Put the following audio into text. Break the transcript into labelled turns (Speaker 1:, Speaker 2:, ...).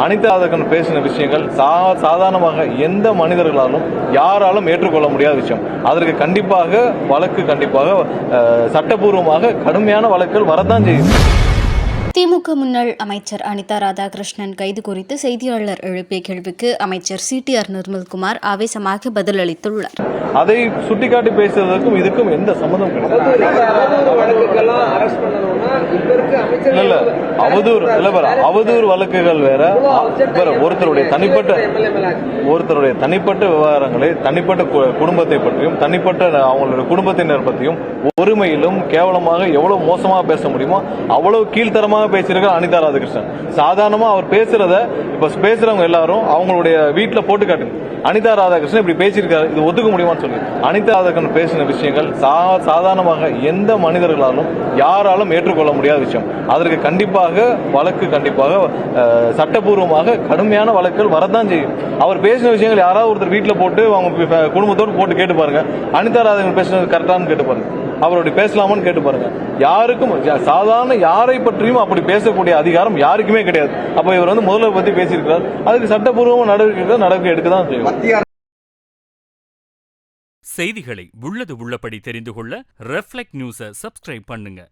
Speaker 1: அனிதா ராதாகிருஷ்ணன் பேசின விஷயங்கள் சாதாரணமாக எந்த மனிதர்களாலும் யாராலும் ஏற்றுக்கொள்ள முடியாத விஷயம். அதற்கு கண்டிப்பாக சட்டப்பூர்வமாக கடுமையான வழக்குகள் வரத்தான் செய்யும்.
Speaker 2: திமுக முன்னாள் அமைச்சர் அனிதா ராதாகிருஷ்ணன் கைது குறித்து செய்தியாளர் எழுப்பிய கேள்விக்கு அமைச்சர் CTR நிர்மல்குமார் ஆவேசமாக பதிலளித்துள்ளார்.
Speaker 1: அதை சுட்டிக்காட்டி பேசுவதற்கும் இதுக்கும் எந்த சம்மந்தம் கிடையாது. அவதூறு வழக்குகள் வேற. ஒருத்தருடைய தனிப்பட்ட விவகாரங்களை, தனிப்பட்ட குடும்பத்தை பற்றியும், தனிப்பட்ட அவங்களுடைய குடும்பத்தினர் பற்றியும் ஒருமையிலும் கேவலமாக எவ்வளவு மோசமாக பேச முடியுமோ அவ்வளவு கீழ்த்தரமாக பேசியிருக்கார் அனிதா ராதாகிருஷ்ணன். சாதாரணமா அவர் பேசுறத இப்ப பேசுறவங்க எல்லாரும் அவங்களுடைய வீட்டுல போட்டு காட்டுங்க. அனிதா ராதாகிருஷ்ணன் இப்படி பேசியிருக்காரு, இது ஒத்துக்க முடியுமான்னு சொல்லி. அனிதா ராதாகிருஷ்ணன் பேசின விஷயங்கள் சாதாரணமாக எந்த மனிதர்களாலும் யாராலும் ஏற்றுக்கொள்ள முடியாத விஷயம். அதற்கு கண்டிப்பாக சட்டப்பூர்வமாக கடுமையான வழக்குகள் வரத்தான் செய்யும். அவர் பேசின விஷயங்கள் யாராவது ஒருத்தர் வீட்டுல போட்டு அவங்க குடும்பத்தோடு போட்டு கேட்டு பாருங்க. அனிதா ராதாகிருஷ்ணன் பேசினது கரெக்டானு கேட்டு பாருங்க. அவருடைய பேசலாமான்னு கேட்டு பாருங்க. யாருக்கும் சாதாரண யாரை பற்றியும் அப்படி பேசக்கூடிய அதிகாரம் யாருக்குமே கிடையாது. அப்ப இவர் முதல்வர் பத்தி பேசியிருக்கிறார், அதுக்கு சட்டப்பூர்வ நடவடிக்கை எடுக்கதான் செய்யும்.
Speaker 3: செய்திகளை உள்ளது உள்ளபடி தெரிந்து கொள்ள ரெஃப்ளெக்ட் நியூஸை சப்ஸ்கிரைப் பண்ணுங்க.